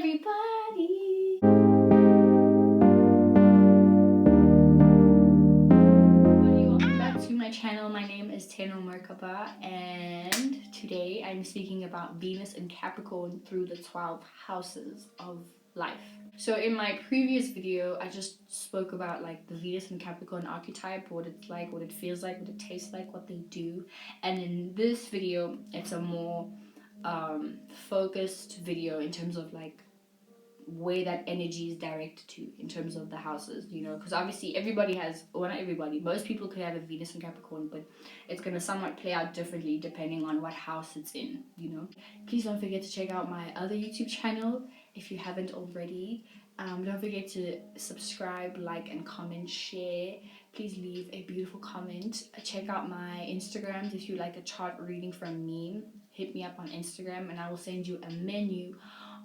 everybody! Welcome back to my channel. My name is Teno Merkaba, and today I'm speaking about Venus and Capricorn through the 12 houses of life. So in my previous video, I just spoke about like the Venus and Capricorn archetype, what it's like, what it feels like, what it tastes like, what they do. And in this video, it's a more focused video in terms of like where that energy is directed to in terms of the houses, you know, because obviously everybody has, well, not everybody, most people could have a Venus and Capricorn, but it's going to somewhat play out differently depending on what house it's in, you know. Please don't forget to check out my other YouTube channel if you haven't already. Don't forget to subscribe, like, and comment, share. Please leave a beautiful comment. Check out my Instagrams if you like a chart reading from me. Hit me up on Instagram and I will send you a menu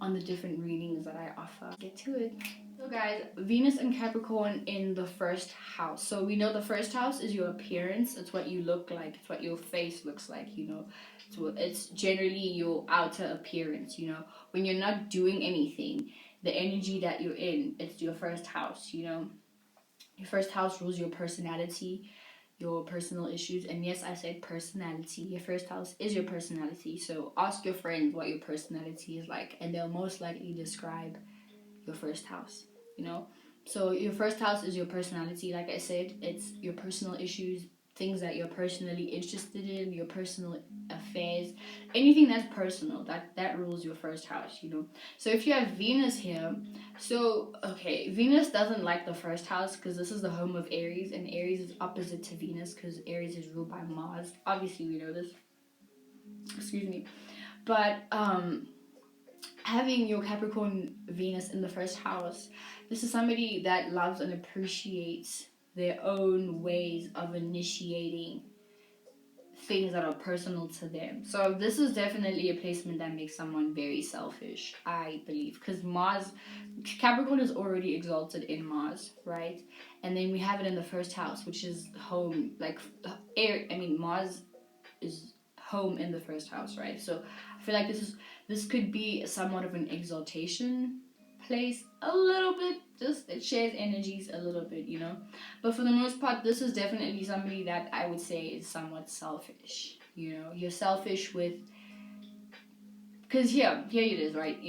on the different readings that I offer. Get to it. So guys, Venus and Capricorn in the first house. So we know the first house is your appearance. It's what you look like. It's what your face looks like, you know. So it's generally your outer appearance, you know. When you're not doing anything, the energy that you're in, it's your first house, you know. Your first house rules your personality, your personal issues. And yes, I said personality. Your first house is your personality. So ask your friends what your personality is like, and they'll most likely describe your first house, you know. So your first house is your personality. Like I said, it's your personal issues, things that you're personally interested in, your personal affairs, anything that's personal, that rules your first house, you know. So if you have Venus here, so okay, Venus doesn't like the first house because this is the home of Aries, and Aries is opposite to Venus because Aries is ruled by Mars. Obviously we know this, excuse me, but having your Capricorn Venus in the first house, this is somebody that loves and appreciates their own ways of initiating things that are personal to them. So this is definitely a placement that makes someone very selfish, I believe, because Mars, Capricorn is already exalted in Mars, right? And then we have it in the first house, which is home, like Mars is home in the first house, right? So I feel like this could be somewhat of an exaltation place, a little bit, just it shares energies a little bit, you know. But for the most part, this is definitely somebody that I would say is somewhat selfish, you know. You're selfish with, because here it is, right?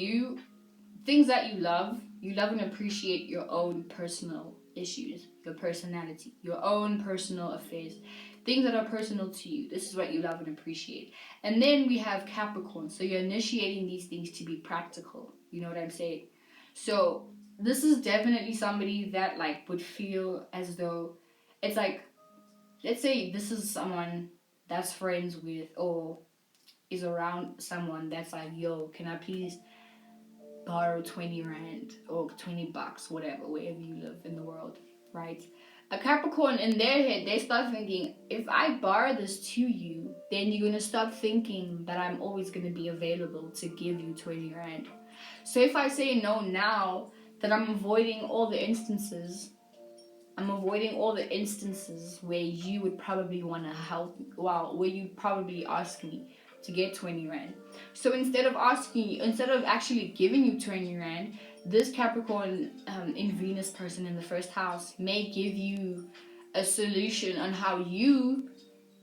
Things that you love and appreciate your own personal issues, your personality, your own personal affairs, things that are personal to you. This is what you love and appreciate. And then we have Capricorn. So you're initiating these things to be practical. You know what I'm saying? So this is definitely somebody that like would feel as though it's like, let's say this is someone that's friends with or is around someone that's like, yo, can I please borrow 20 rand or 20 bucks, whatever, wherever you live in the world, right? A Capricorn, in their head, they start thinking, if I borrow this to you, then you're going to start thinking that I'm always going to be available to give you 20 rand. So if I say no now, then I'm avoiding all the instances where you would probably want to help, where you probably ask me to get 20 rand. So instead of actually giving you 20 rand, this Capricorn in Venus person in the first house may give you a solution on how you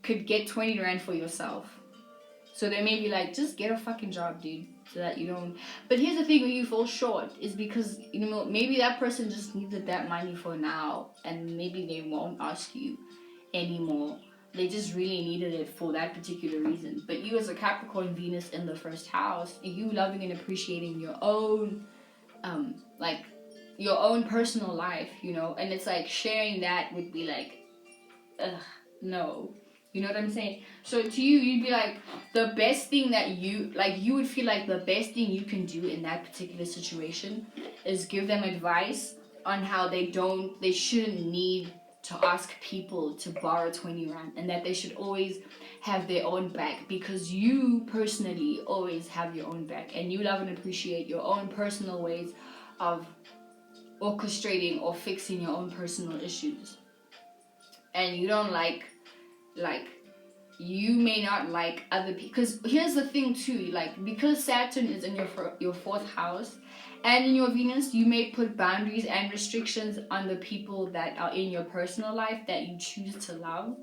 could get 20 rand for yourself. So they may be like, just get a fucking job, dude, so that you don't. But here's the thing, when you fall short is because, you know, maybe that person just needed that money for now, and maybe they won't ask you anymore. They just really needed it for that particular reason. But you as a Capricorn Venus in the first house, you loving and appreciating your own your own personal life, you know, and it's like sharing that would be like, ugh, no. You know what I'm saying? So to you, you'd be like, the best thing that you would feel like the best thing you can do in that particular situation is give them advice on how they shouldn't need to ask people to borrow 20 rand, and that they should always have their own back, because you personally always have your own back, and you love and appreciate your own personal ways of orchestrating or fixing your own personal issues. And you don't like you may not like other people, because here's the thing too, like, because Saturn is in your fourth house and in your Venus, you may put boundaries and restrictions on the people that are in your personal life that you choose to love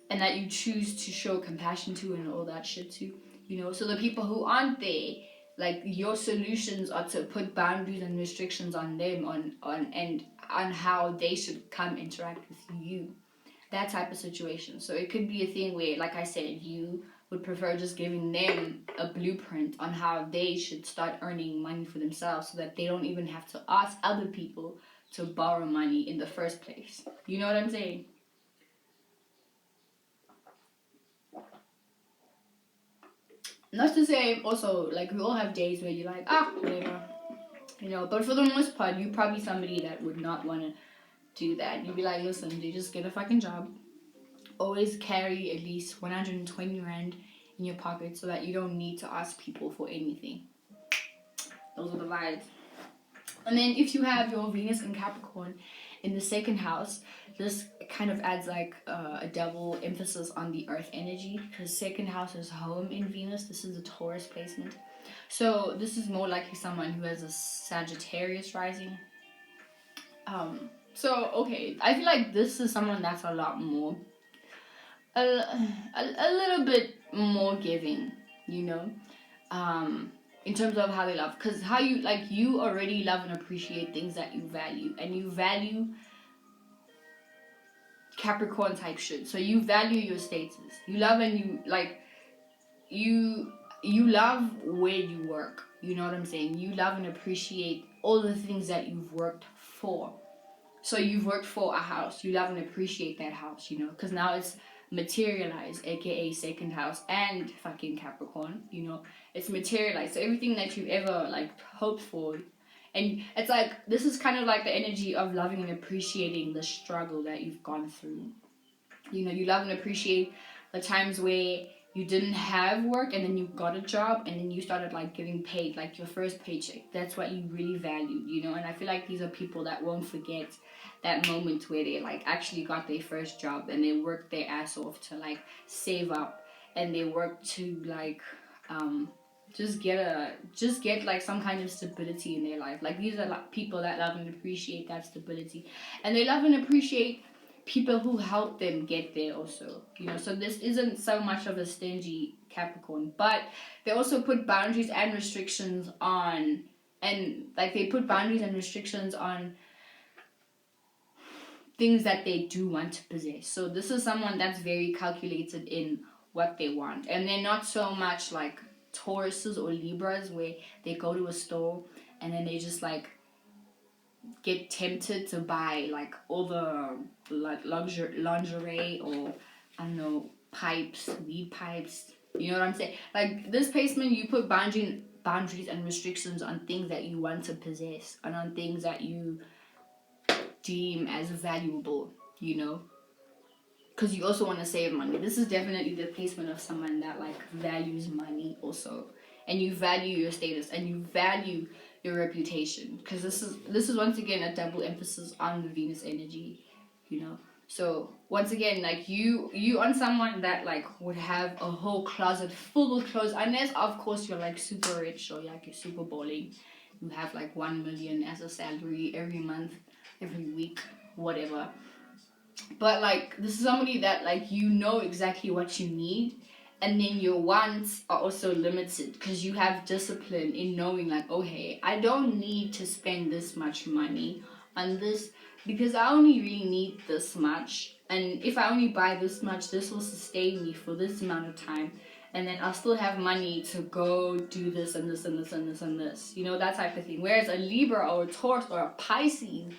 and that you choose to show compassion to and all that shit to, you know. So the people who aren't there, like, your solutions are to put boundaries and restrictions on them, on how they should come interact with you, that type of situation. So it could be a thing where, like I said, you would prefer just giving them a blueprint on how they should start earning money for themselves, so that they don't even have to ask other people to borrow money in the first place. You know what I'm saying? Not to say also, like, we all have days where you're like, whatever, you know, but for the most part, you're probably somebody that would not want to do that. You'd be like, listen, you just get a fucking job. Always carry at least 120 rand in your pocket so that you don't need to ask people for anything. Those are the vibes. And then if you have your Venus in Capricorn in the second house, this kind of adds like a double emphasis on the earth energy, because second house is home in Venus. This is a Taurus placement. So this is more likely someone who has a Sagittarius rising. So, okay, I feel like this is someone that's a lot more, a little bit more giving, you know, in terms of how they love. Because how you, like, you already love and appreciate things that you value. And you value Capricorn type shit. So you value your status. You love and you, like, you love where you work. You know what I'm saying? You love and appreciate all the things that you've worked for. So you've worked for a house. You love and appreciate that house, you know, because now it's materialized, aka second house and fucking Capricorn, you know, it's materialized. So everything that you've ever, like, hoped for, and it's like, this is kind of like the energy of loving and appreciating the struggle that you've gone through. You know, you love and appreciate the times where you didn't have work and then you got a job and then you started, like, getting paid, like, your first paycheck. That's what you really valued, you know. And I feel like these are people that won't forget that moment where they, like, actually got their first job and they worked their ass off to, like, save up, and they worked to, like, just get like some kind of stability in their life. Like, these are, like, people that love and appreciate that stability, and they love and appreciate people who help them get there also, you know. So this isn't so much of a stingy Capricorn, but they also put boundaries and restrictions on, and, like, they put boundaries and restrictions on things that they do want to possess. So this is someone that's very calculated in what they want, and they're not so much like Tauruses or Libras where they go to a store and then they just, like, get tempted to buy, like, all the, like, lingerie, or, I don't know, pipes, weed pipes, you know what I'm saying? Like, this placement, you put boundaries and restrictions on things that you want to possess and on things that you deem as valuable, you know, because you also want to save money. This is definitely the placement of someone that, like, values money also, and you value your status and you value your reputation, because this is once again a double emphasis on the Venus energy, you know. So once again, like, you on someone that, like, would have a whole closet full of clothes, unless of course you're, like, super rich, or, like, you're super balling, you have, like, 1 million as a salary every month, every week, whatever. But, like, this is somebody that, like, you know exactly what you need, and then your wants are also limited because you have discipline in knowing, like, oh, hey, I don't need to spend this much money on this because I only really need this much, and if I only buy this much, this will sustain me for this amount of time, and then I'll still have money to go do this and this and this and this and this, you know, that type of thing. Whereas a Libra or a Taurus or a Pisces,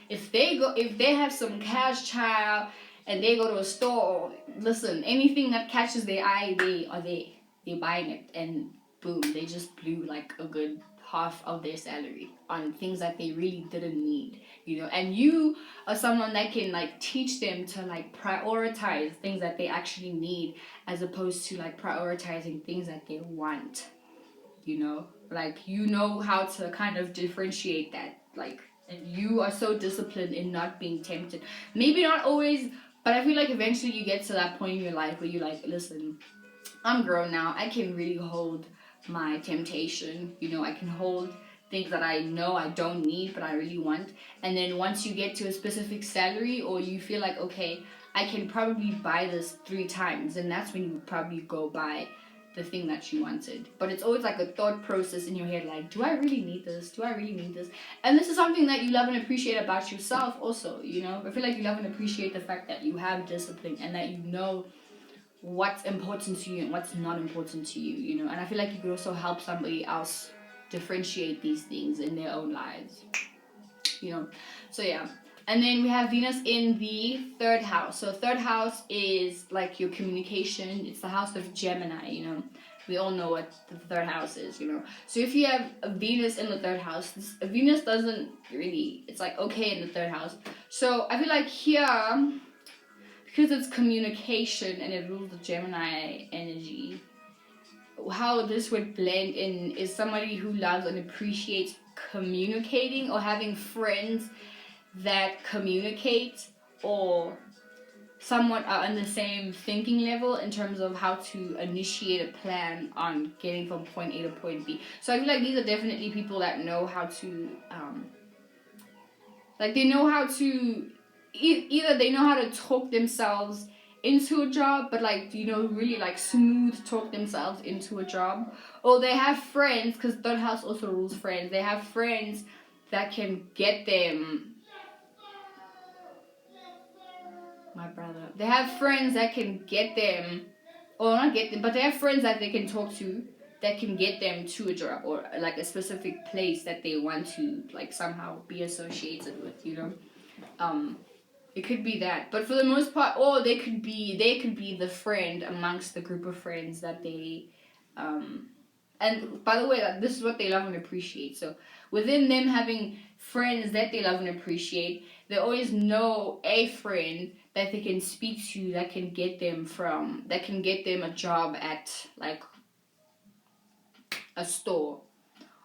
if they have some cash, child, and they go to a store, listen, anything that catches their eye, they're buying it, and boom, they just blew, like, a good half of their salary on things that they really didn't need, you know. And you are someone that can, like, teach them to, like, prioritize things that they actually need, as opposed to, like, prioritizing things that they want, you know. Like, you know how to kind of differentiate that, like, and you are so disciplined in not being tempted. Maybe not always But I feel like eventually you get to that point in your life where you're like, listen, I'm grown now. I can really hold my temptation. You know, I can hold things that I know I don't need but I really want. And then once you get to a specific salary, or you feel like, okay, I can probably buy this 3 times, and that's when you would probably go buy the thing that you wanted. But it's always like a thought process in your head, like, do I really need this? Do I really need this? And this is something that you love and appreciate about yourself also, you know? I feel like you love and appreciate the fact that you have discipline and that you know what's important to you and what's not important to you, you know? And I feel like you could also help somebody else differentiate these things in their own lives, you know? So yeah. And then we have Venus in the 3rd house. So 3rd house is like your communication. It's the house of Gemini, you know. We all know what the 3rd house is, you know. So if you have a Venus in the 3rd house, Venus doesn't really, it's like okay in the 3rd house. So I feel like here, because it's communication and it rules the Gemini energy, how this would blend in is somebody who loves and appreciates communicating, or having friends that communicate or somewhat are on the same thinking level in terms of how to initiate a plan on getting from point A to point B. So I feel like these are definitely people that know how to like they know how to either they know how to talk themselves into a job, but like, you know, really like smooth talk themselves into a job, or they have friends, because 3rd house also rules friends. They have friends that can get them, my brother, they have friends that can get them, or not get them, but they have friends that they can talk to that can get them to a job, or like a specific place that they want to like somehow be associated with, you know. It could be that, but for the most part, or they could be the friend amongst the group of friends that they and by the way, this is what they love and appreciate. So within them having friends that they love and appreciate, they always know a friend that they can speak to that can get them a job at like a store,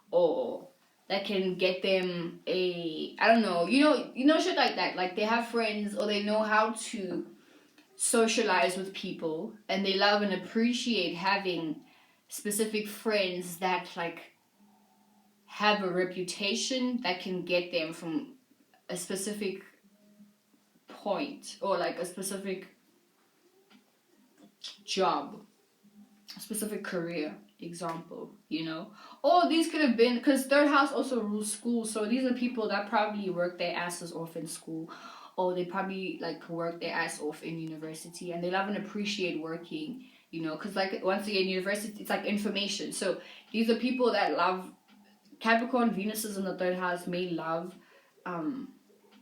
or that can get them a, I don't know, you know shit like that. Like they have friends, or they know how to socialize with people, and they love and appreciate having specific friends that like have a reputation that can get them from a specific point, or like a specific job, a specific career example, you know. Or these could have been, because 3rd house also rules school, so these are people that probably work their asses off in school, or they probably like work their ass off in university, and they love and appreciate working, you know, because like once again, university, it's like information. So these are people that love, Capricorn Venuses in the 3rd house may love,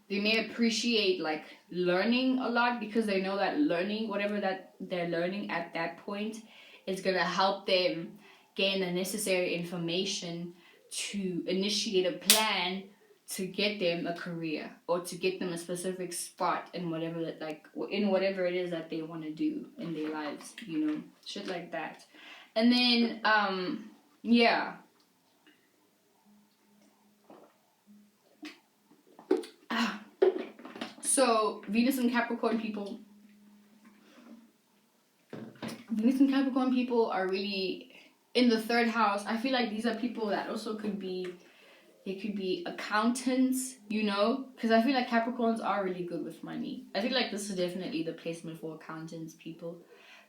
they may appreciate like learning a lot, because they know that learning, whatever that they're learning at that point, is gonna help them gain the necessary information to initiate a plan to get them a career, or to get them a specific spot in whatever that, like in whatever it is that they want to do in their lives, you know, shit like that. And then yeah, so Venus and Capricorn people are really in the 3rd house. I feel like these are people that also could be accountants, you know, because I feel like Capricorns are really good with money. I feel like this is definitely the placement for accountants, people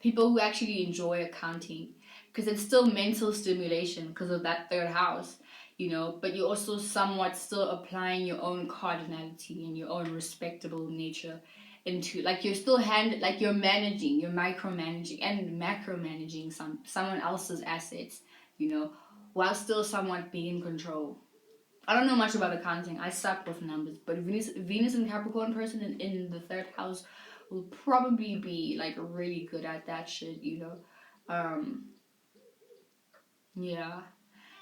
who actually enjoy accounting, because it's still mental stimulation because of that 3rd house, you know, but you're also somewhat still applying your own cardinality and your own respectable nature into, like, you're still you're managing, you're micromanaging and macromanaging someone else's assets, you know, while still somewhat being in control. I don't know much about accounting. I suck with numbers, but Venus and Capricorn person in the 3rd house will probably be like really good at that shit, you know. Yeah.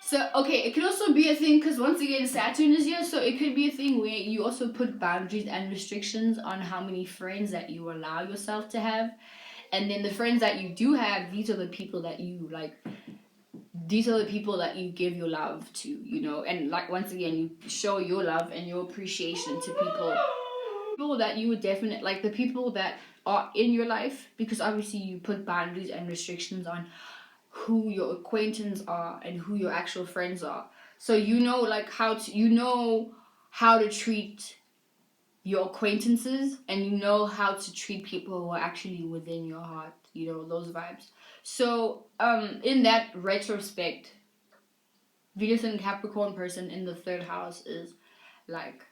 So, okay, it could also be a thing, because once again, Saturn is here, so it could be a thing where you also put boundaries and restrictions on how many friends that you allow yourself to have. And then the friends that you do have, these are the people that you, like, these are the people that you give your love to, you know. And, like, once again, you show your love and your appreciation to people that you would definitely, like, the people that are in your life, because obviously you put boundaries and restrictions on who your acquaintances are and who your actual friends are. So you know, like, how to treat your acquaintances, and you know how to treat people who are actually within your heart, you know, those vibes. So in that retrospect, Venus and Capricorn person in the third house is like,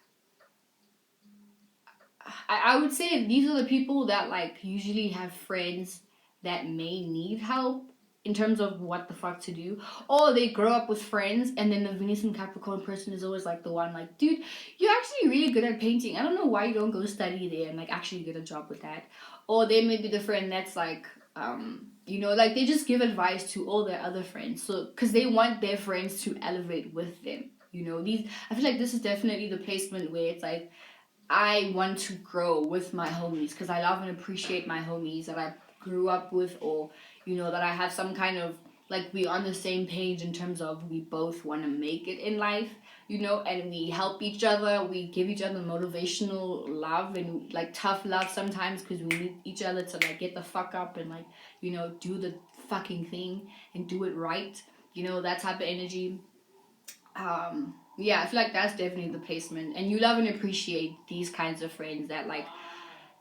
I would say these are the people that like usually have friends that may need help in terms of what the fuck to do, or they grow up with friends, and then the Venus and Capricorn person is always like the one like, dude, you're actually really good at painting, I don't know why you don't go study there and like actually get a job with that. Or they may be the friend that's like, you know, like they just give advice to all their other friends, so because they want their friends to elevate with them, you know. These, I feel like this is definitely the placement where it's like, I want to grow with my homies because I love and appreciate my homies that I grew up with, or, you know, that I have some kind of, like, we on the same page in terms of we both want to make it in life, you know, and we help each other, we give each other motivational love and like tough love sometimes because we need each other to like get the fuck up and like, you know, do the fucking thing and do it right, you know, that type of energy. Yeah, I feel like that's definitely the placement, and you love and appreciate these kinds of friends that like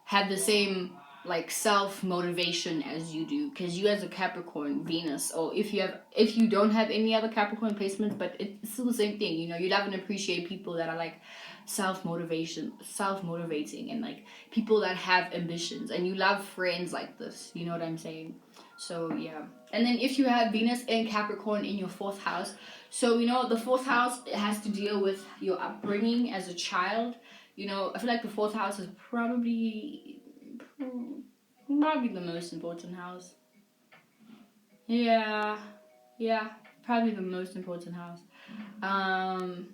have the same like self motivation as you do, because you as a Capricorn Venus, or if you don't have any other Capricorn placements, but it's still the same thing, you know, you love and appreciate people that are like self motivating, and like people that have ambitions, and you love friends like this, you know what I'm saying? So yeah. And then if you have Venus and Capricorn in your fourth house, so you know the fourth house, it has to deal with your upbringing as a child. You know, I feel like the fourth house is probably the most important house. Yeah, yeah, probably the most important house. Um,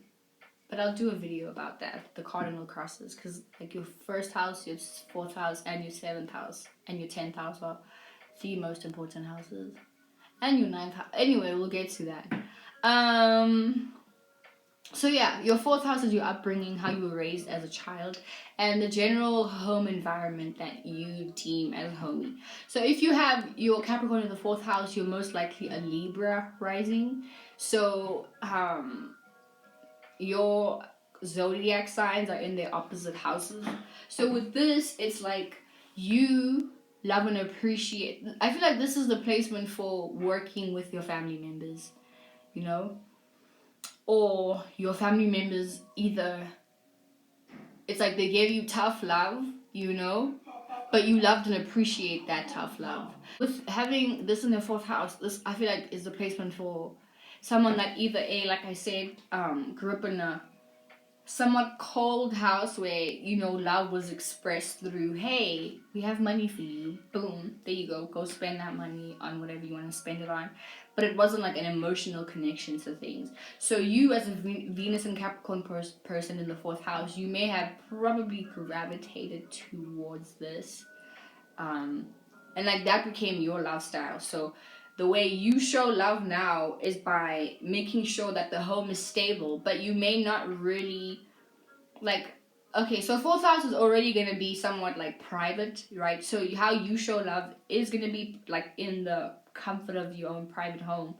but I'll do a video about that, the cardinal crosses, because like your first house, your fourth house, and your seventh house, and your 10th house are the most important houses, and your ninth house. Anyway, we'll get to that. So yeah, your fourth house is your upbringing, how you were raised as a child, and the general home environment that you deem as homey. So if you have your Capricorn in the fourth house, you're most likely a Libra rising. So your zodiac signs are in their opposite houses. So with this, it's like you love and appreciate. I feel like this is the placement for working with your family members, you know, or your family members either, it's like they gave you tough love, you know, but you loved and appreciate that tough love. With having this in the fourth house, this I feel like is the placement for someone that either like I said, grew up in a somewhat cold house where, you know, love was expressed through, hey, we have money for you, boom, there you go spend that money on whatever you want to spend it on. But it wasn't like an emotional connection to things. So you as a Venus and Capricorn person in the fourth house, you may have probably gravitated towards this, and like that became your lifestyle. So the way you show love now is by making sure that the home is stable, but you may not really like, okay, so fourth house is already going to be somewhat like private, right? So how you show love is going to be like in the comfort of your own private home,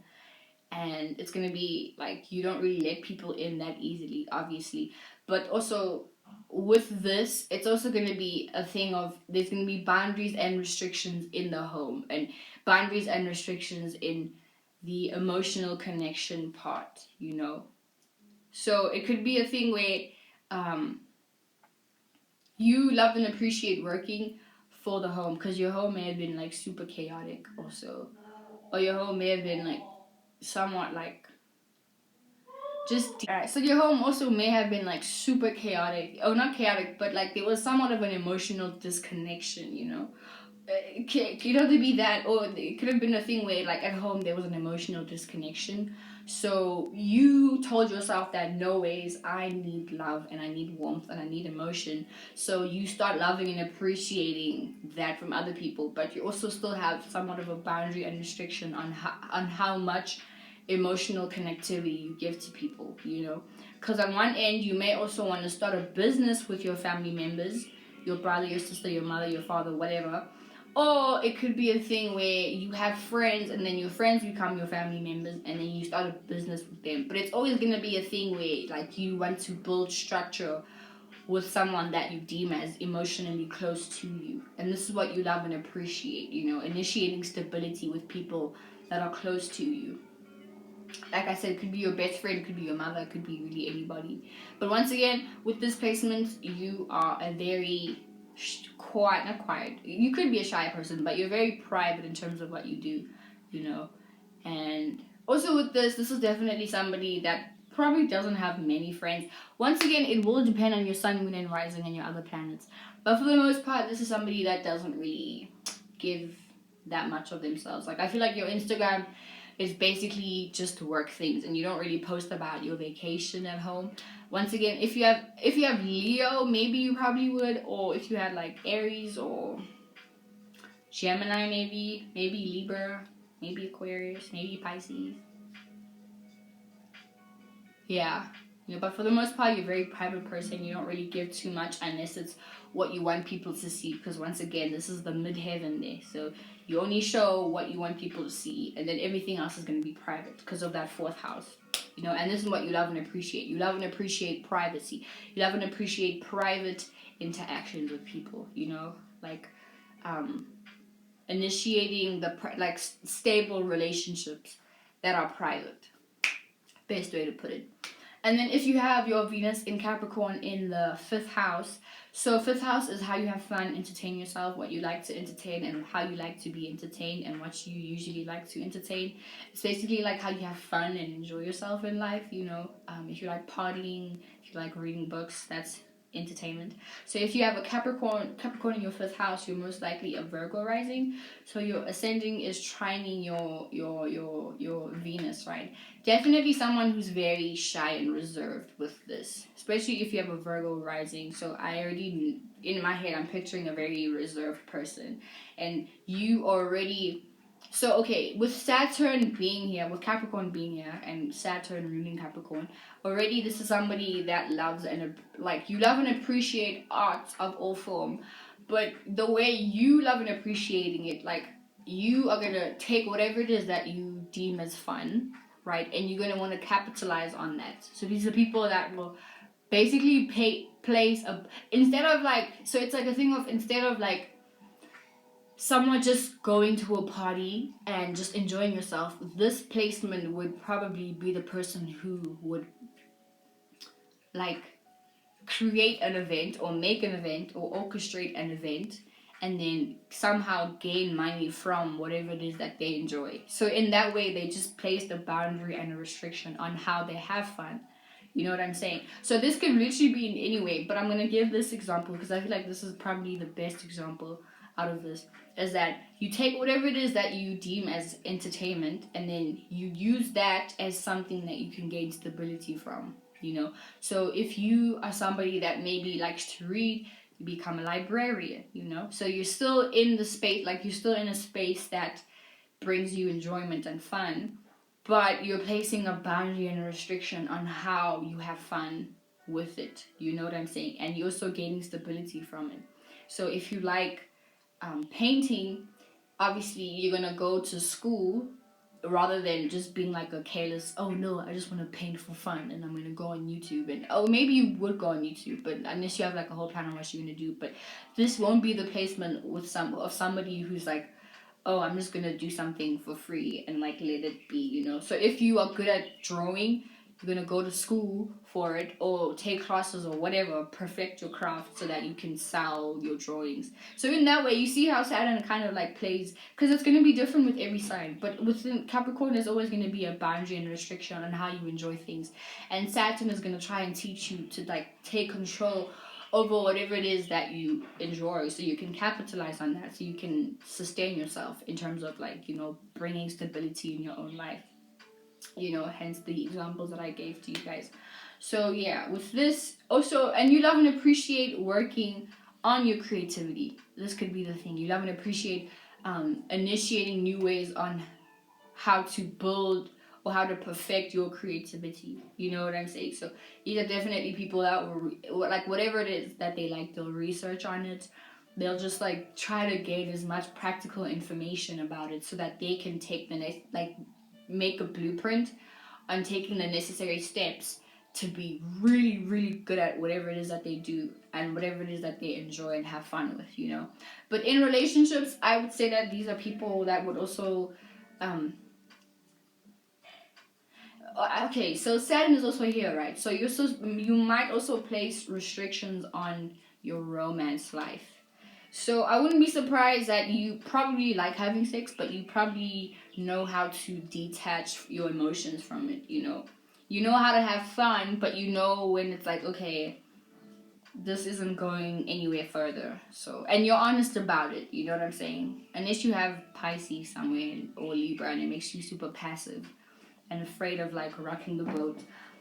and it's going to be like you don't really let people in that easily, obviously. But also with this, it's also going to be a thing of there's going to be boundaries and restrictions in the home, and boundaries and restrictions in the emotional connection part, you know. So it could be a thing where you love and appreciate working for the home because your home may have been like super chaotic also, or your home may have been like somewhat like just alright. So your home also may have been like super chaotic, or not chaotic, but like there was somewhat of an emotional disconnection, you know. It could either be that, or it could have been a thing where like at home there was an emotional disconnection. So you told yourself that no ways, I need love and I need warmth and I need emotion. So you start loving and appreciating that from other people, but you also still have somewhat of a boundary and restriction on how much emotional connectivity you give to people, you know. Because on one end you may also want to start a business with your family members, your brother, your sister, your mother, your father, whatever. Or it could be a thing where you have friends and then your friends become your family members and then you start a business with them. But it's always going to be a thing where like you want to build structure with someone that you deem as emotionally close to you. And this is what you love and appreciate, initiating stability with people that are close to you. Like I said, it could be your best friend, it could be your mother, it could be really anybody. But once again, with this placement, you are a very not quiet. You could be a shy person, but you're very private in terms of what you do, And also with this is definitely somebody that probably doesn't have many friends. Once again, it will depend on your sun, moon, and rising and your other planets. But for the most part, this is somebody that doesn't really give that much of themselves. Like, I feel like your Instagram is basically just work things and you don't really post about your vacation at home. Once again, if you have Leo, maybe you probably would, or if you had like Aries or Gemini, maybe Libra, maybe Aquarius, maybe Pisces. Yeah. But for the most part, you're a very private person. You don't really give too much unless it's what you want people to see, because once again, this is the midheaven there. So you only show what you want people to see, and then everything else is going to be private because of that fourth house. And this is what you love and appreciate. You love and appreciate privacy. You love and appreciate private interactions with people, like initiating stable relationships that are private. Best way to put it. And then if you have your Venus in Capricorn in the 5th house, so 5th house is how you have fun, entertain yourself, what you like to entertain, and how you like to be entertained, and what you usually like to entertain. It's basically like how you have fun and enjoy yourself in life, if you like partying, if you like reading books, that's entertainment. So if you have a Capricorn in your 5th house, you're most likely a Virgo rising. So your ascending is trining your Venus, right? Definitely someone who's very shy and reserved with this, especially if you have a Virgo rising. So I already, in my head, I'm picturing a very reserved person, and you already. So, okay, with Saturn being here, with Capricorn being here, and Saturn ruling Capricorn, already this is somebody that loves you love and appreciate art of all form, but the way you love and appreciating it, you are going to take whatever it is that you deem as fun, right, and you're going to want to capitalize on that. So these are people that will basically place instead of so it's like a thing of, instead of someone just going to a party and just enjoying yourself, this placement would probably be the person who would create an event or make an event or orchestrate an event and then somehow gain money from whatever it is that they enjoy. So in that way, they just placed a boundary and a restriction on how they have fun. You know what I'm saying? So this could literally be in any way, but I'm going to give this example because I feel like this is probably the best example out of this, is that you take whatever it is that you deem as entertainment and then you use that as something that you can gain stability from, So if you are somebody that maybe likes to read, you become a librarian, So you're still in the space, you're still in a space that brings you enjoyment and fun, but you're placing a boundary and a restriction on how you have fun with it. You know what I'm saying? And you're also gaining stability from it. So if you like painting, obviously you're gonna go to school rather than just being like a careless, oh no, I just want to paint for fun and I'm gonna go on YouTube, and maybe you would go on YouTube, but unless you have a whole plan on what you're gonna do. But this won't be the placement with somebody who's oh, I'm just gonna do something for free and let it be, So if you are good at drawing, you're gonna go to school for it or take classes or whatever, perfect your craft so that you can sell your drawings. So in that way, you see how Saturn kind of plays, because it's gonna be different with every sign. But within Capricorn, there's always gonna be a boundary and restriction on how you enjoy things, and Saturn is gonna try and teach you to take control over whatever it is that you enjoy, so you can capitalize on that, so you can sustain yourself in terms of bringing stability in your own life. Hence the examples that I gave to you guys. So yeah, with this also, and you love and appreciate working on your creativity. This could be the thing. You love and appreciate initiating new ways on how to build or how to perfect your creativity. You know what I'm saying? So these are definitely people that will, like, whatever it is that they like, they'll research on it. They'll just like try to gain as much practical information about it so that they can take the next, like, make a blueprint on taking the necessary steps to be really, really good at whatever it is that they do and whatever it is that they enjoy and have fun with, you know. But in relationships, I would say that these are people that would also, okay, so Saturn is also here, right? So you might also place restrictions on your romance life. So I wouldn't be surprised that you probably like having sex, but you probably know how to detach your emotions from it, you know. You know how to have fun, but you know when it's like, okay, this isn't going anywhere further. So, and you're honest about it, you know what I'm saying? Unless you have Pisces somewhere or Libra and it makes you super passive and afraid of like rocking the boat.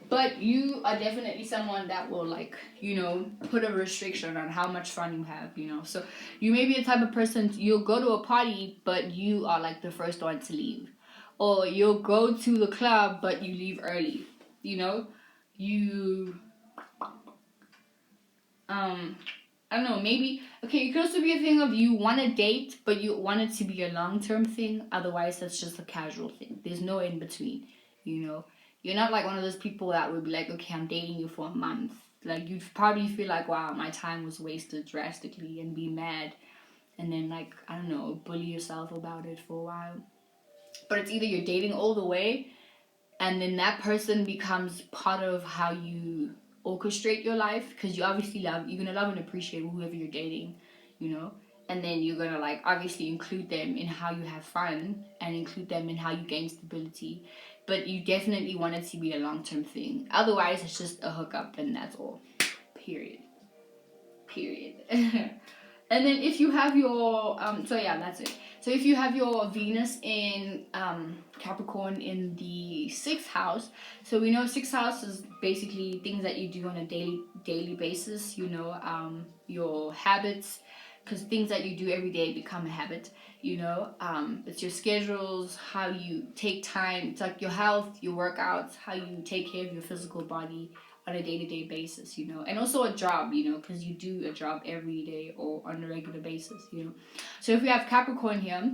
But you are definitely someone that will, like, you know, put a restriction on how much fun you have, you know. So you may be the type of person, you'll go to a party, but you are like the first one to leave. Or you'll go to the club, but you leave early, you know. You, I don't know, maybe, okay, it could also be a thing of you want to date, but you want it to be a long-term thing. Otherwise, that's just a casual thing. There's no in between, you know. You're not like one of those people that would be like, okay, I'm dating you for a month. Like, you'd probably feel like, wow, my time was wasted drastically and be mad. And then, like, I don't know, bully yourself about it for a while. But it's either you're dating all the way and then that person becomes part of how you orchestrate your life, because you're gonna love and appreciate whoever you're dating, you know. And then you're gonna, like, obviously include them in how you have fun and include them in how you gain stability. But you definitely want it to be a long-term thing. Otherwise, it's just a hookup and that's all. Period. And then if you have your so yeah, that's it. So if you have your Venus in Capricorn in the 6th house, so we know 6th house is basically things that you do on a daily basis, you know, your habits, because things that you do every day become a habit, you know. It's your schedules, how you take time, it's like your health, your workouts, how you take care of your physical body on a day-to-day basis, you know. And also a job, you know, because you do a job every day or on a regular basis, you know. So if we have Capricorn here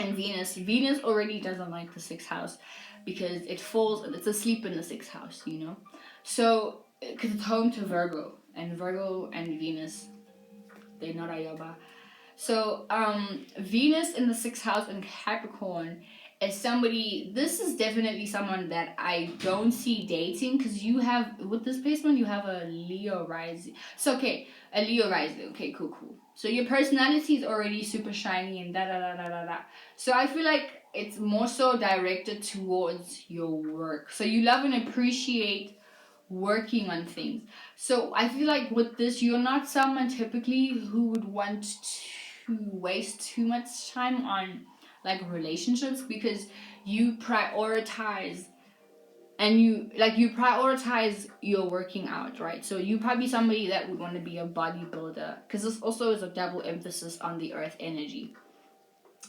and Venus already doesn't like the 6th house because it's asleep in the 6th house, you know. So because it's home to Virgo and Venus, they're not Ayoba. So Venus in the 6th house in Capricorn is somebody, this is definitely someone that I don't see dating, because you have, with this placement, you have a Leo rising. So, okay, a Leo rising. Okay, cool. So your personality is already super shiny and da. So I feel like it's more so directed towards your work. So you love and appreciate working on things. So I feel like with this, you're not someone typically who would want to waste too much time on like relationships, because you prioritize your working out, right? So you probably somebody that would want to be a bodybuilder, because this also is a double emphasis on the earth energy,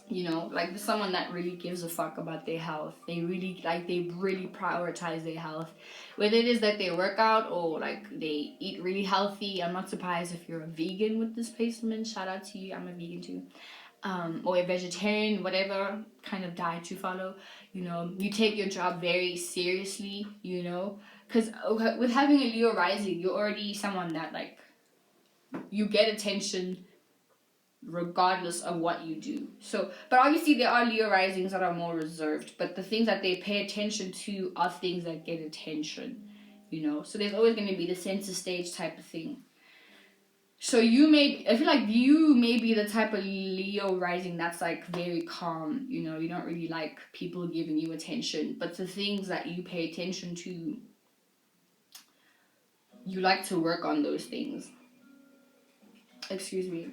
you know, like someone that really gives a fuck about their health. They really prioritize their health, whether it is that they work out or like they eat really healthy. I'm not surprised if you're a vegan with this placement. Shout out to you. I'm a vegan too. Or a vegetarian, whatever kind of diet you follow, you know. You take your job very seriously, you know, because with having a Leo rising, you're already someone that, like, you get attention regardless of what you do. So, but obviously there are Leo risings that are more reserved, but the things that they pay attention to are things that get attention, you know. So there's always going to be the center stage type of thing. So I feel like you may be the type of Leo rising that's like very calm, you know. You don't really like people giving you attention, but the things that you pay attention to, you like to work on those things. Excuse me.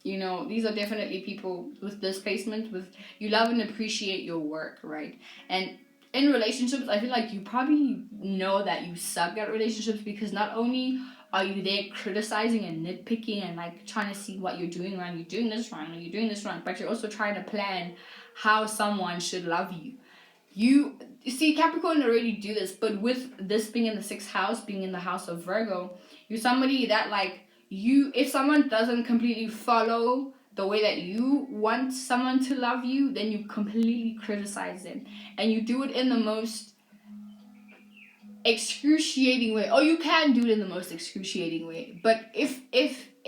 You know, these are definitely people with this placement, with you love and appreciate your work, right? And in relationships, I feel like you probably know that you suck at relationships, because not only are you there criticizing and nitpicking and like trying to see what you're doing wrong, you're doing this wrong, but you're also trying to plan how someone should love you, you see Capricorn already do this, but with this being in the 6th house, being in the house of Virgo, you're somebody that like if someone doesn't completely follow the way that you want someone to love you, then you completely criticize them, and you do it in the most excruciating way. Or you can do it in the most excruciating way, but if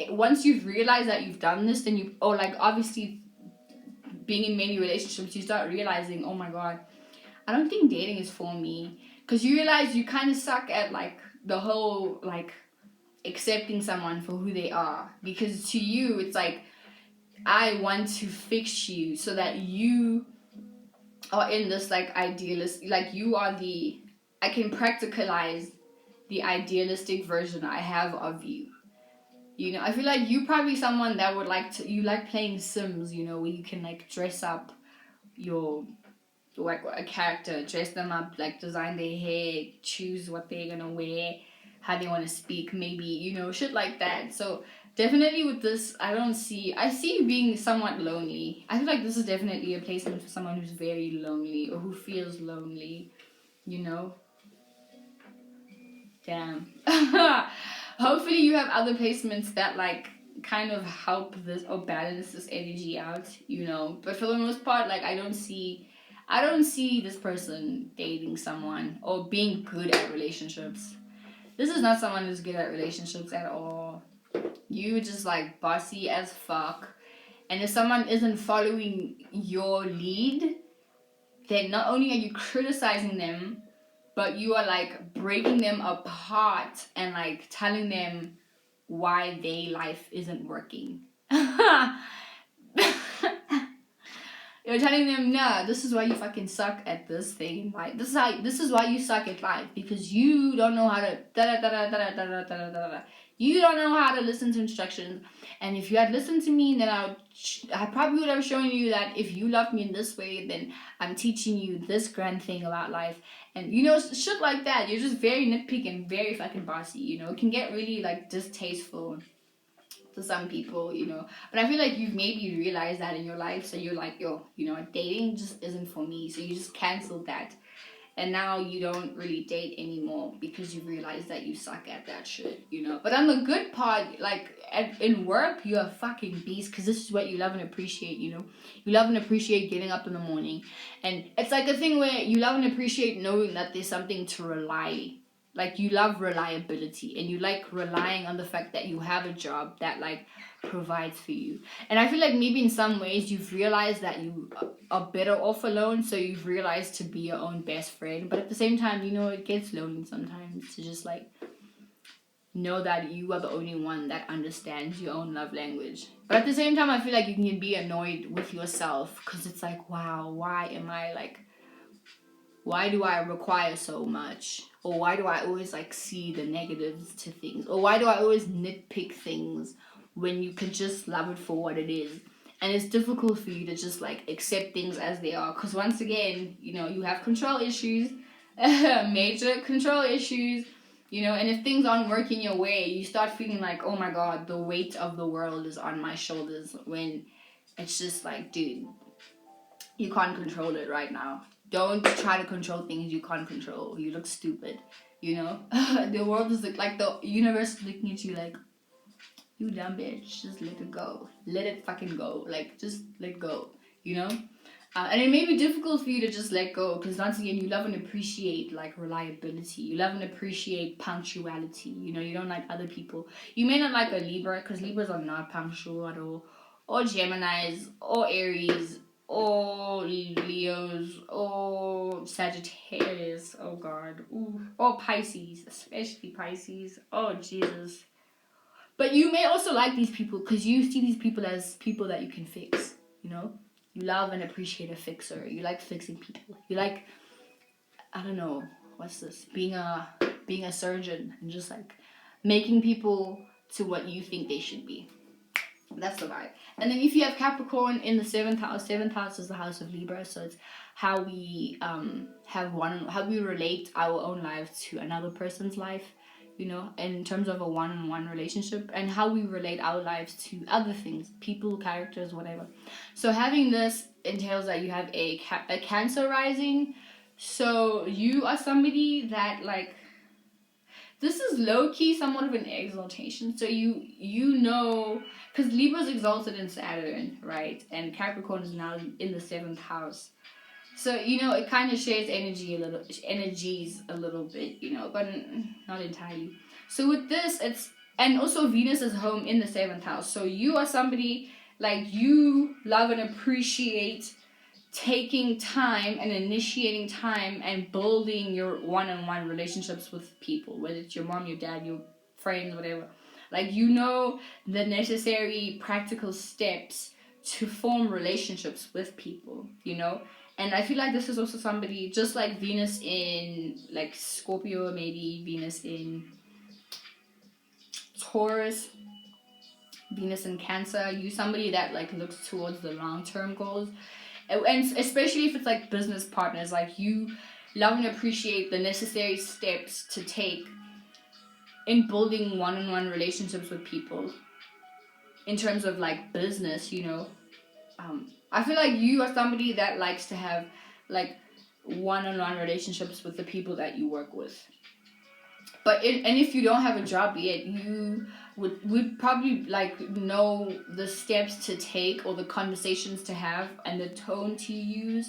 once you've realized that you've done this, then obviously being in many relationships, you start realizing, oh my god, I don't think dating is for me, because you realize you kind of suck at like the whole like accepting someone for who they are, because to you it's like, I want to fix you so that you are in this like idealist, like you are I can practicalize the idealistic version I have of you. You know, I feel like you probably someone that would you like playing Sims, you know, where you can like dress up your like a character, dress them up, like design their hair, choose what they're gonna wear, how they want to speak, maybe, you know, shit like that. So definitely with this, I see you being somewhat lonely. I feel like this is definitely a placement for someone who's very lonely or who feels lonely, you know. Damn. Hopefully you have other placements that like kind of help this or balance this energy out, you know. But for the most part, like I don't see this person dating someone or being good at relationships. This is not someone who's good at relationships at all. You just like bossy as fuck. And if someone isn't following your lead, then not only are you criticizing them, but you are like breaking them apart and like telling them why their life isn't working. You're telling them, nah, this is why you fucking suck at this thing. Like this is why you suck at life, because you don't know how to You don't know how to listen to instructions. And if you had listened to me, then I probably would have shown you that if you love me in this way, then I'm teaching you this grand thing about life. And you know, shit like that. You're just very nitpicky and very fucking bossy, you know. It can get really like distasteful to some people, you know. But I feel like you've maybe realized that in your life, so you're like, yo, you know, dating just isn't for me. So you just canceled that. And now you don't really date anymore because you realize that you suck at that shit, you know. But on the good part, like in work, you're a fucking beast, because this is what you love and appreciate, you know. You love and appreciate getting up in the morning. And it's like a thing where you love and appreciate knowing that there's something to rely. Like you love reliability, and you like relying on the fact that you have a job that like provides for you. And I feel like maybe in some ways you've realized that you are better off alone, so you've realized to be your own best friend. But at the same time, you know, it gets lonely sometimes to just like know that you are the only one that understands your own love language. But at the same time, I feel like you can be annoyed with yourself, because it's like, wow, why do I require so much? Or why do I always like see the negatives to things? Or why do I always nitpick things when you can just love it for what it is? And it's difficult for you to just like accept things as they are, because once again, you know, you have control issues, major control issues, you know. And if things aren't working your way, you start feeling like, oh my god, the weight of the world is on my shoulders, when it's just like, dude, you can't control it right now. Don't try to control things you can't control. You look stupid, you know. The world is like the universe is looking at you like, you dumb bitch, just let it go. Let it fucking go. Like, just let go, you know. And it may be difficult for you to just let go, because once again, you love and appreciate like reliability. You love and appreciate punctuality. You know, you don't like other people. You may not like a Libra, because Libras are not punctual at all, or Geminis, or Aries, or Leos, or Sagittarius, oh god, ooh, or Pisces, especially Pisces, oh Jesus. But you may also like these people because you see these people as people that you can fix, you know. You love and appreciate a fixer. You like fixing people. You like, I don't know, what's this, being a surgeon and just like making people to what you think they should be. That's the vibe. And then if you have Capricorn in the 7th house is the house of Libra, so it's how we how we relate our own lives to another person's life, you know, in terms of a one-on-one relationship, and how we relate our lives to other things, people, characters, whatever. So having this entails that you have a Cancer rising, So you are somebody that like, this is low-key somewhat of an exaltation. So you know, because Libra's exalted in Saturn, right? And Capricorn is now in the 7th house. So, you know, it kind of shares energies a little bit, you know, but not entirely. So with this, and also Venus is home in the 7th house. So you are somebody, like, you love and appreciate taking time and initiating time and building your one-on-one relationships with people, whether it's your mom, your dad, your friends, whatever. Like, you know, the necessary practical steps to form relationships with people, you know. And I feel like this is also somebody, just like Venus in like Scorpio, maybe Venus in Taurus, Venus in Cancer. You somebody that like looks towards the long-term goals, and especially if it's like business partners, like you love and appreciate the necessary steps to take in building one-on-one relationships with people in terms of like business, you know. I feel like you are somebody that likes to have like one-on-one relationships with the people that you work with. But and if you don't have a job yet, you would probably like know the steps to take or the conversations to have and the tone to use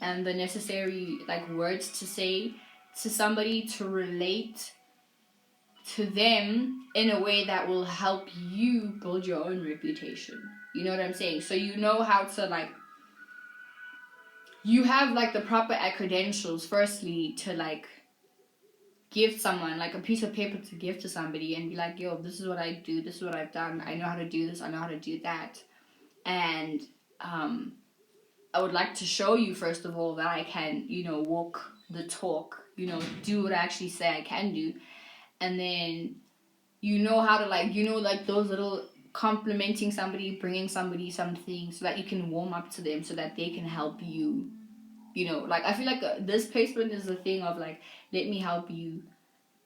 and the necessary like words to say to somebody to relate to them in a way that will help you build your own reputation. You know what I'm saying? So you know how to like, you have like the proper credentials firstly to like give someone like a piece of paper to give to somebody and be like, yo, this is what I do, this is what I've done, I know how to do this, I know how to do that. And I would like to show you first of all that I can, you know, walk the talk, you know, do what I actually say I can do. And then you know how to like, you know, like those little complimenting somebody, bringing somebody something so that you can warm up to them so that they can help you. You know, like I feel like this placement is a thing of like, let me help you,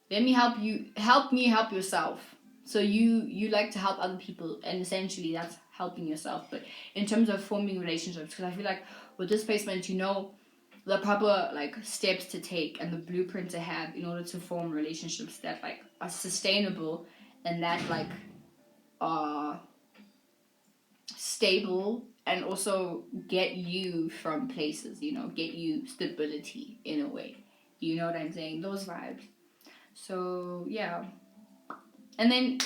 help me help yourself. So you like to help other people, and essentially that's helping yourself. But in terms of forming relationships, because I feel like with this placement, you know the proper like steps to take and the blueprint to have in order to form relationships that like are sustainable and that like are stable and also get you from places, you know, get you stability in a way. You know what I'm saying? Those vibes. So yeah. And then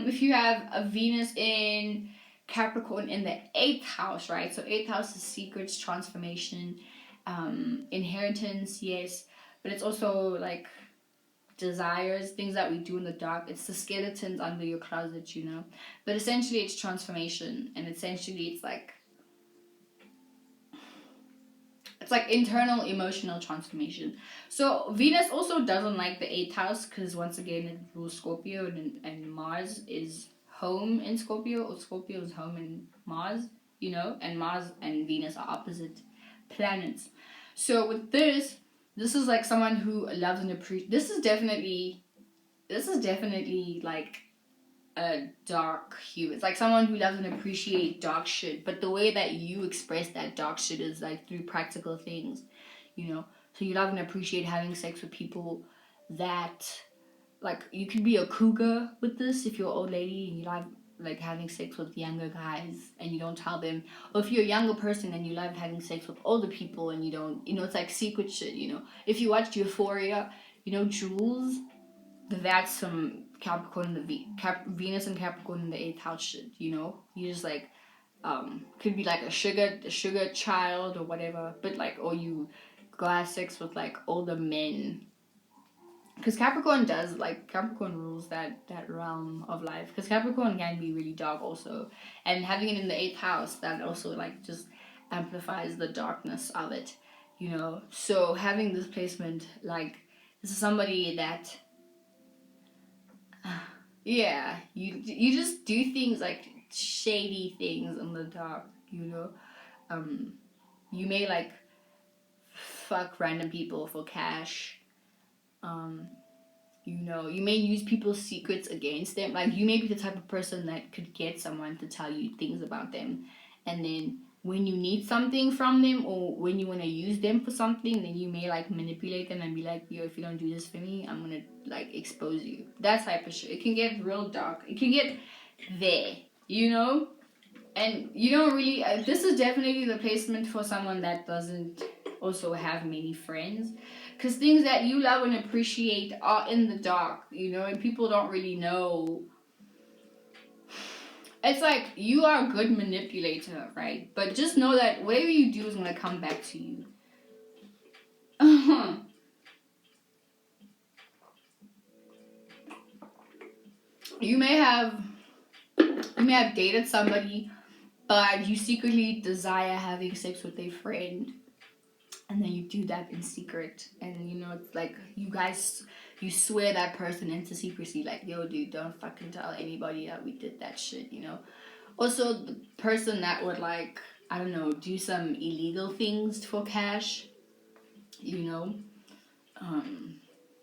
if you have a Venus in Capricorn in the 8th house, right? So 8th house is secrets, transformation, inheritance, yes, but it's also like desires, things that we do in the dark. It's the skeletons under your closet, you know. But essentially it's transformation, and essentially it's like internal emotional transformation. So Venus also doesn't like the 8th house because once again it rules Scorpio, and Mars is home in Scorpio, or Scorpio is home in Mars, you know, and Mars and Venus are opposite planets. So with this is like someone who loves and appreciates. This is definitely like a dark humor. It's like someone who doesn't appreciate dark shit, but the way that you express that dark shit is like through practical things, you know. So you love and appreciate having sex with people that, like, you could be a cougar with this if you're an old lady and you love like having sex with younger guys and you don't tell them, or if you're a younger person and you love having sex with older people and you don't, you know, it's like secret shit, you know. If you watched Euphoria, you know, Jules, that's some Capricorn in the Venus and Capricorn in the 8th house shit, you know. You just like could be like a sugar child or whatever, but like, or you go have sex with like older men, because Capricorn rules that realm of life, because Capricorn can be really dark also, and having it in the 8th house, that also like just amplifies the darkness of it, you know. So having this placement, like, this is somebody that yeah, you just do things like shady things in the dark, you know. You may like fuck random people for cash. You know, you may use people's secrets against them. Like, you may be the type of person that could get someone to tell you things about them, and then when you need something from them, or when you want to use them for something, then you may like manipulate them and be like, yo, if you don't do this for me, I'm gonna like expose you. That type of shit. It can get real dark. It can get there, you know? And you don't really, this is definitely the placement for someone that doesn't also have many friends, because things that you love and appreciate are in the dark, you know, and people don't really know. It's like, you are a good manipulator, right? But just know that whatever you do is going to come back to you. You may have dated somebody, but you secretly desire having sex with a friend, and then you do that in secret, and you know, it's like you swear that person into secrecy, like, yo dude, don't fucking tell anybody that we did that shit, you know. Also, the person that would, like, I don't know, do some illegal things for cash, you know,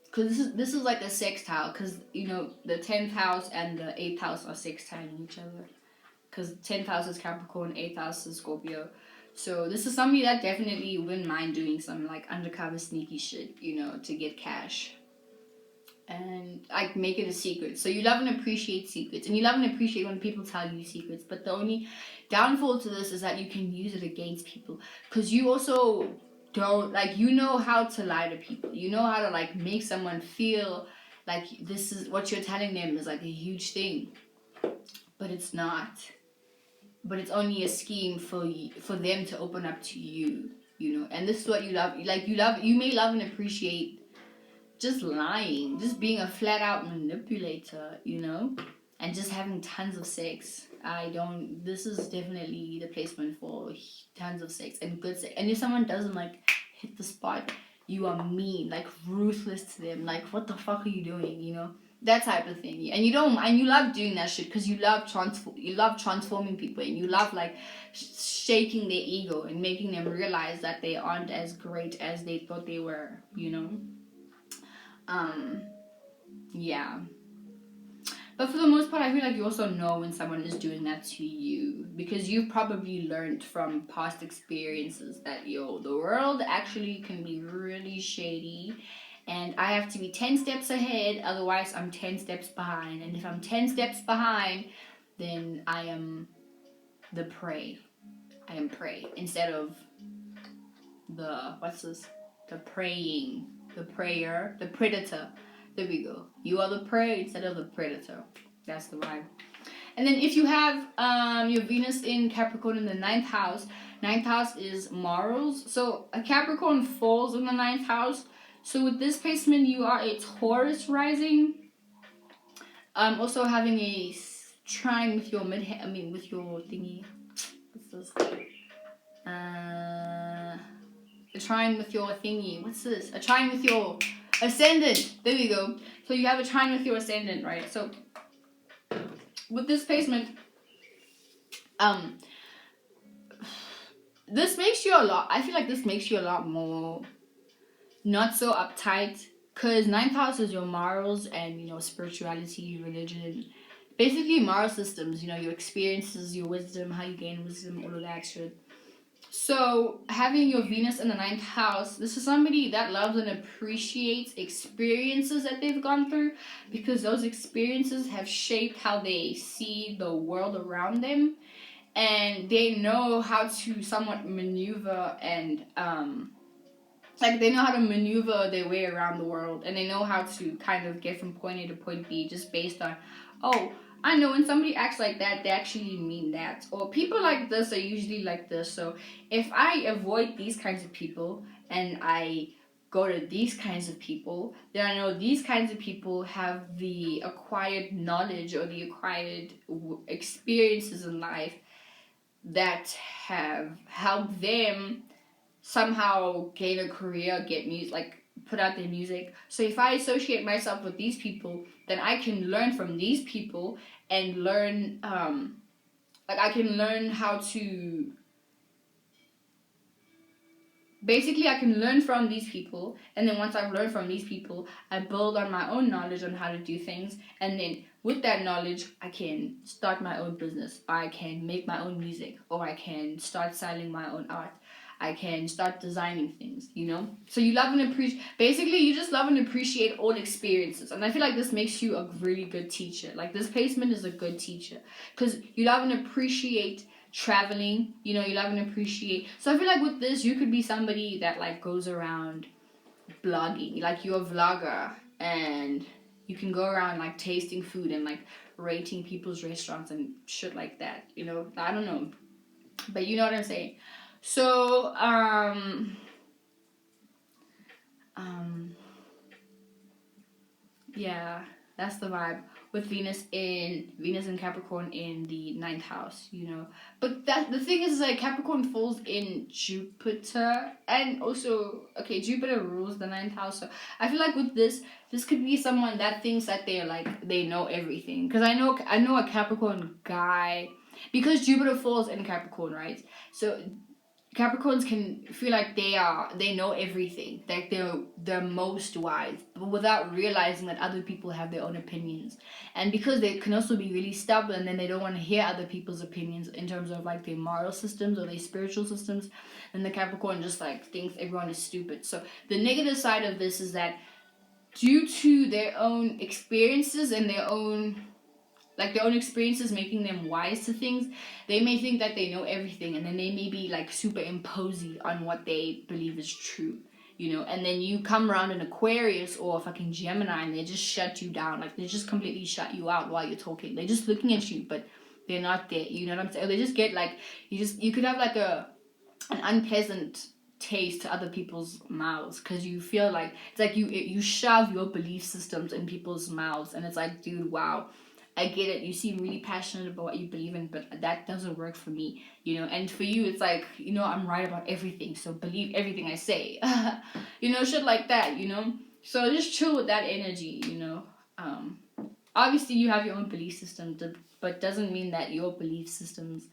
because this is like a sextile, because, you know, the 10th house and the 8th house are sextiling each other, because 10th house is Capricorn, 8th house is Scorpio. So this is somebody that definitely wouldn't mind doing some like undercover sneaky shit, you know, to get cash. And like make it a secret. So you love and appreciate secrets, and you love and appreciate when people tell you secrets. But the only downfall to this is that you can use it against people, because you also don't, like, you know how to lie to people. You know how to like make someone feel like this is what you're telling them is like a huge thing, but it's not. But it's only a scheme for them to open up to you, you know. And this is what you love. Like, you may love and appreciate just lying, just being a flat out manipulator, you know, and just having tons of sex. This is definitely the placement for tons of sex and good sex. And if someone doesn't like hit the spot, you are mean, like ruthless to them. Like, what the fuck are you doing, you know? That type of thing. And you love doing that shit because you love transforming people, and you love like shaking their ego and making them realize that they aren't as great as they thought they were, you know. Yeah. But for the most part, I feel like you also know when someone is doing that to you, because you've probably learned from past experiences that, the world actually can be really shady, and I have to be 10 steps ahead, otherwise I'm 10 steps behind. And if I'm 10 steps behind, then I am the prey. I am prey instead of the praying, the prayer, the predator. There we go. You are the prey instead of the predator. That's the vibe. And then if you have your Venus in Capricorn in the 9th house, 9th house is morals. So a Capricorn falls in the 9th house. So with this placement, you are a Taurus rising. Also having a trine with your with your thingy. What's this? A trine with your thingy. What's this? A trine with your ascendant. There we go. So you have a trine with your ascendant, right? So with this placement, this makes you a lot. I feel like this makes you a lot more not so uptight, because 9th house is your morals and, spirituality, religion, basically moral systems, your experiences, your wisdom, how you gain wisdom, all of that shit. So having your Venus in the 9th house, this is somebody that loves and appreciates experiences that they've gone through, because those experiences have shaped how they see the world around them, and they know how to somewhat maneuver and they know how to maneuver their way around the world, and they know how to kind of get from point A to point B just based on, oh, I know when somebody acts like that, they actually mean that. Or people like this are usually like this. So if I avoid these kinds of people and I go to these kinds of people, then I know these kinds of people have the acquired knowledge or the acquired experiences in life that have helped them somehow gain a career, get music, put out their music. So if I associate myself with these people, then I can learn from these people and learn, I can learn how to basically I can learn from these people, and then once I've learned from these people, I build on my own knowledge on how to do things, and then with that knowledge I can start my own business, I can make my own music, or I can start selling my own art, I can start designing things, you know. So you love and appreciate, basically you just love and appreciate all experiences, and I feel like this makes you a really good teacher. Like this placement is a good teacher because you love and appreciate traveling, you know, you love and appreciate. So I feel like with this you could be somebody that like goes around blogging, like you're a vlogger, and you can go around like tasting food and like rating people's restaurants and shit like that, you know. I don't know, but you know what I'm saying. So yeah, that's the vibe with Venus in Capricorn in the ninth house, you know. But that the thing is like Capricorn falls in Jupiter, and also okay, Jupiter rules the ninth house. So I feel like with this could be someone that thinks that they're like they know everything. Because I know a Capricorn guy, because Jupiter falls in Capricorn, right? So Capricorns can feel like they know everything, like they're most wise, but without realizing that other people have their own opinions. And because they can also be really stubborn and they don't want to hear other people's opinions in terms of like their moral systems or their spiritual systems, then the Capricorn just like thinks everyone is stupid. So the negative side of this is that due to their own experiences and their own experiences making them wise to things, they may think that they know everything, and then they may be like super imposy on what they believe is true, you know. And then you come around an Aquarius or a fucking Gemini and they just shut you down, like they just completely shut you out while you're talking. They're just looking at you, but they're not there, you know what I'm saying? Or they just get like, you could have like an unpleasant taste to other people's mouths, because you feel like it's like you shove your belief systems in people's mouths, and it's like, dude, wow, I get it, you seem really passionate about what you believe in, but that doesn't work for me, you know. And for you it's like, you know, I'm right about everything, so believe everything I say. You know, shit like that, you know. So just chill with that energy, you know. Obviously you have your own belief system, but doesn't mean that your belief systems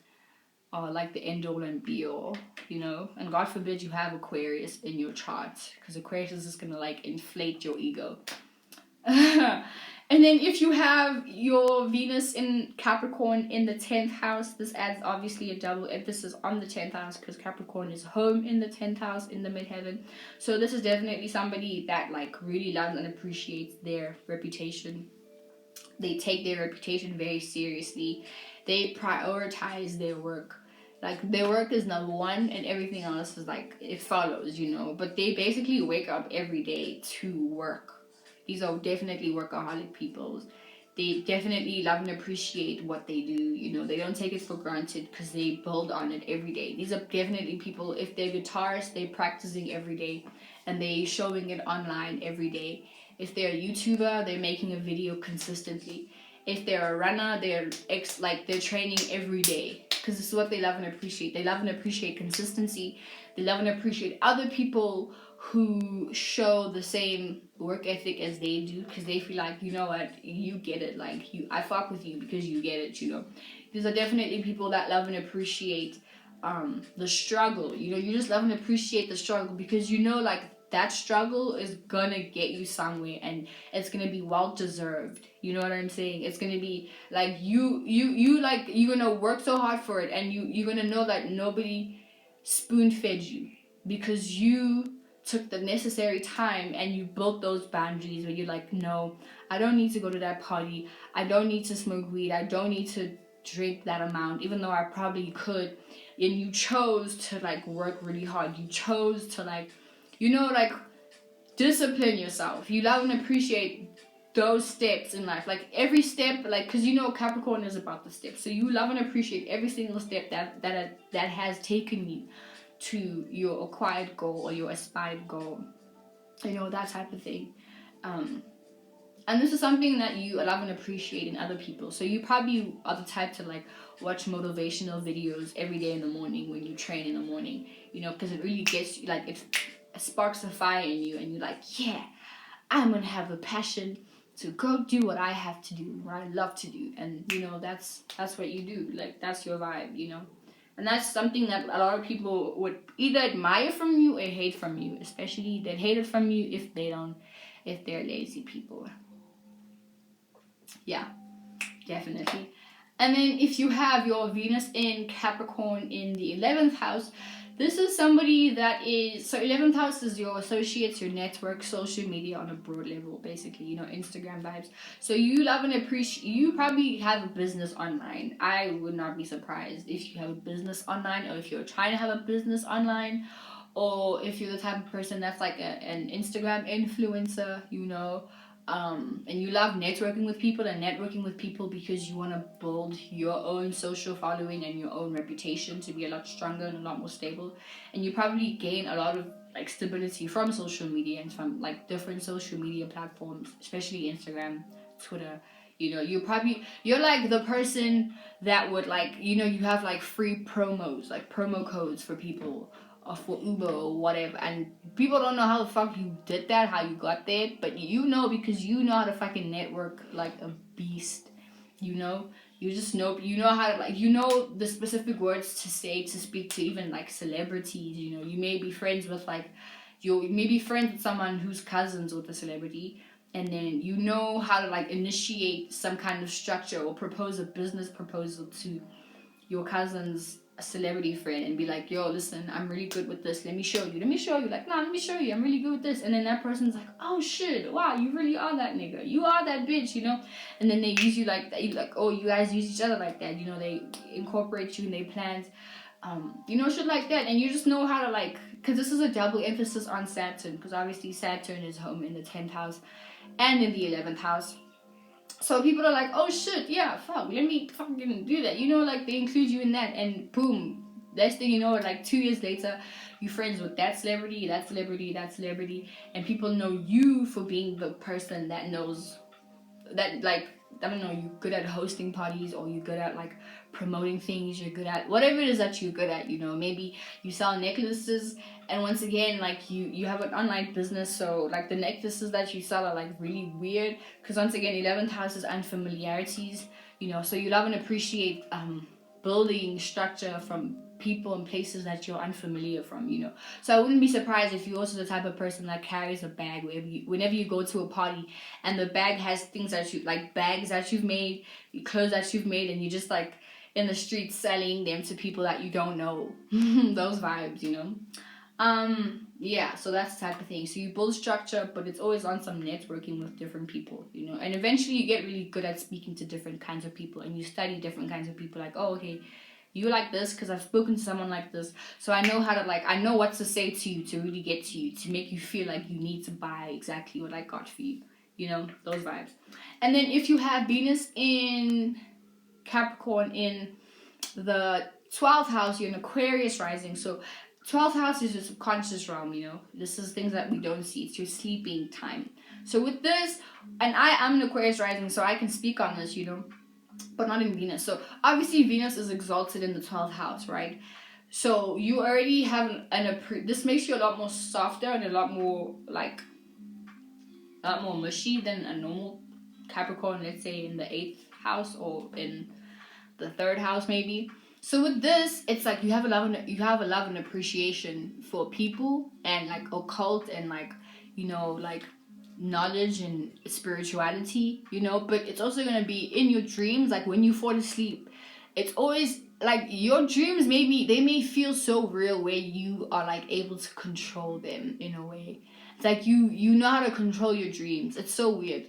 are like the end all and be all, you know. And God forbid you have Aquarius in your chart, because Aquarius is just gonna like inflate your ego. And then if you have your Venus in Capricorn in the 10th house, this adds obviously a double emphasis on the 10th house, because Capricorn is home in the 10th house in the midheaven. So this is definitely somebody that like really loves and appreciates their reputation. They take their reputation very seriously. They prioritize their work. Like their work is number one, and everything else is like it follows, you know. But they basically wake up every day to work. These are definitely workaholic people. They definitely love and appreciate what they do, you know. They don't take it for granted because they build on it every day. These are definitely people, if they're guitarists, they're practicing every day and they showing it online every day. If they're a YouTuber, they're making a video consistently. If they're a runner, they're training every day, because this is what they love and appreciate. They love and appreciate consistency. They love and appreciate other people who show the same work ethic as they do, because they feel like, you know what, you get it, like I fuck with you because you get it, you know. These are definitely people that love and appreciate the struggle, you know. You just love and appreciate the struggle because you know like that struggle is gonna get you somewhere, and it's gonna be well deserved, you know what I'm saying? It's gonna be like you're gonna work so hard for it, and you're gonna know that nobody spoon fed you, because you took the necessary time and you built those boundaries where you're like, no, I don't need to go to that party, I don't need to smoke weed, I don't need to drink that amount, even though I probably could. And you chose to like work really hard, you chose to like, you know, like discipline yourself. You love and appreciate those steps in life, like every step, like, because you know Capricorn is about the steps, so you love and appreciate every single step that has taken you to your acquired goal or your aspired goal, you know, that type of thing. And this is something that you love and appreciate in other people. So you probably are the type to like watch motivational videos every day in the morning when you train in the morning, you know, because it really gets you, like it sparks a fire in you, and you're like, yeah, I'm gonna have a passion to go do what I have to do, what I love to do. And you know, that's what you do, like that's your vibe, you know. And that's something that a lot of people would either admire from you or hate from you, especially they'd hate it from you if they're lazy people. Yeah, definitely. And then if you have your Venus in Capricorn in the 11th house, this is somebody that is, so 11th house is your associates, your network, social media on a broad level, basically, Instagram vibes. So you love and appreciate, you probably have a business online. I would not be surprised if you have a business online, or if you're trying to have a business online, or if you're the type of person that's like an Instagram influencer, and you love networking with people because you want to build your own social following and your own reputation to be a lot stronger and a lot more stable. And you probably gain a lot of like stability from social media and from like different social media platforms, especially Instagram, Twitter. You're like the person that would like, you have like free promos, like promo codes for people, or for Uber or whatever, and people don't know how the fuck you did that, how you got there, but because you know how to fucking network like a beast. You just know, how to, like, the specific words to say to speak to even like celebrities. You may be friends with like, you may be friends with someone who's cousins with a celebrity, and then you know how to like initiate some kind of structure or propose a business proposal to your cousin's celebrity friend and be like, yo, listen, I'm really good with this, let me show you, like, nah, let me show you, I'm really good with this. And then that person's like, oh shit, wow, you really are that nigga, you are that bitch, and then they use you like that. Oh, you guys use each other like that, they incorporate you in their plans, shit like that. And you just know how to, like, because this is a double emphasis on Saturn, because obviously Saturn is home in the 10th house and in the 11th house. So people are like, oh shit, yeah, fuck, let me fucking do that. Like, they include you in that, and boom, next thing you know, like 2 years later, you're friends with that celebrity, and people know you for being the person that knows that, like, I don't know, you're good at hosting parties, or you're good at like promoting things, you're good at whatever it is that you're good at. Maybe you sell necklaces, and once again, like, you have an online business, so like the necklaces that you sell are like really weird, because once again, 11th house is unfamiliarities, so you love and appreciate building structure from people and places that you're unfamiliar from. So I wouldn't be surprised if you're also the type of person that carries a bag whenever you go to a party, and the bag has things that you like, bags that you've made, clothes that you've made, and you just like in the streets selling them to people that you don't know. Those vibes. Yeah, so that's the type of thing. So you build structure, but it's always on some networking with different people, and eventually you get really good at speaking to different kinds of people, and you study different kinds of people, like, oh, okay, you like this because I've spoken to someone like this, so I know how to, like, I know what to say to you to really get to you, to make you feel like you need to buy exactly what I got for you, those vibes. And then if you have Venus in Capricorn in the 12th house, you're in Aquarius rising. So 12th house is your subconscious realm. This is things that we don't see. It's your sleeping time. So with this, and I'm an Aquarius rising, so I can speak on this, but not in Venus. So obviously Venus is exalted in the 12th house, right? So you already have this makes you a lot more softer and a lot more mushy than a normal Capricorn, let's say in the 8th house or in the 3rd house maybe. So with this, it's like you have a love and appreciation for people and like occult and like, like knowledge and spirituality, but it's also going to be in your dreams, like when you fall asleep. It's always like your dreams, maybe they may feel so real where you are like able to control them in a way. It's like you know how to control your dreams. It's so weird.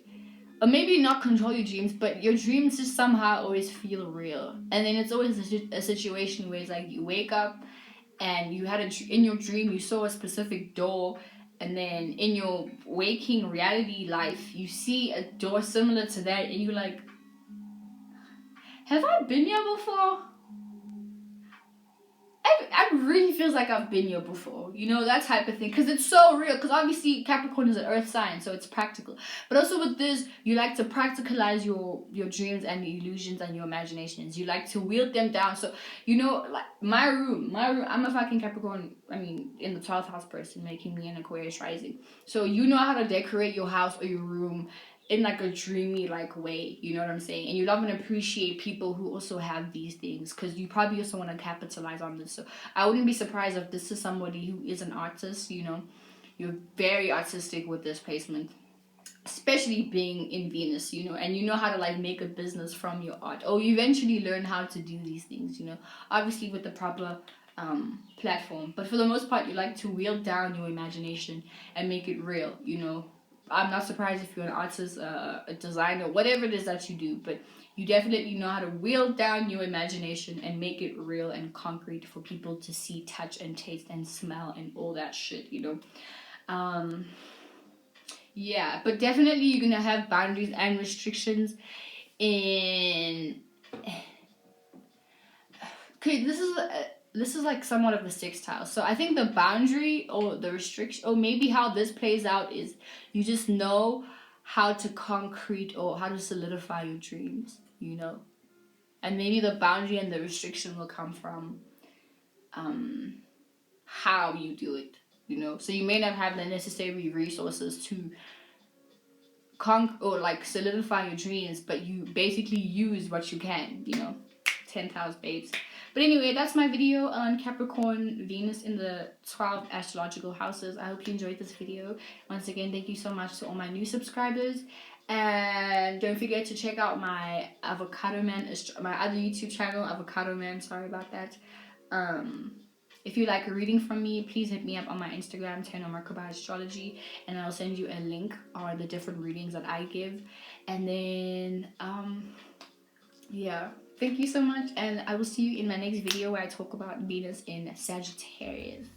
Or maybe not control your dreams, but your dreams just somehow always feel real. And then it's always a situation where it's like you wake up and you had in your dream you saw a specific door, and then in your waking reality life you see a door similar to that, and you're like, have I been here before? I really feels like I've been here before, that type of thing, because it's so real. Because obviously Capricorn is an earth sign, so it's practical, but also with this, you like to practicalize your dreams and the illusions and your imaginations. You like to wield them down. So like my room, I'm a fucking Capricorn, in the 12th house person, making me an Aquarius rising. So you know how to decorate your house or your room in like a dreamy like way, you know what I'm saying? And you love and appreciate people who also have these things, because you probably also want to capitalize on this. So I wouldn't be surprised if this is somebody who is an artist, you know. You're very artistic with this placement, especially being in Venus, you know, and you know how to like make a business from your art, or you eventually learn how to do these things, you know, obviously with the proper platform. But for the most part, you like to wield down your imagination and make it real, you know. I'm not surprised if you're an artist, a designer, whatever it is that you do, but you definitely know how to wield down your imagination and make it real and concrete for people to see, touch, and taste and smell and all that shit, you know. Yeah, but definitely you're gonna have boundaries and restrictions in. Okay, this is like somewhat of a sixth house. So I think the boundary or the restriction, or maybe how this plays out, is you just know how to concrete or how to solidify your dreams, you know, and maybe the boundary and the restriction will come from how you do it, you know. So you may not have the necessary resources to or like solidify your dreams, but you basically use what you can, you know. 10,000 babes. But anyway, that's my video on Capricorn, Venus in the 12 astrological houses. I hope you enjoyed this video. Once again, thank you so much to all my new subscribers, and don't forget to check out my Avocado Man, my other YouTube channel, Avocado Man. Sorry about that. If you like a reading from me, please hit me up on my Instagram, Marco Astrology, and I'll send you a link on the different readings that I give. And then, yeah, thank you so much, and I will see you in my next video where I talk about Venus in Sagittarius.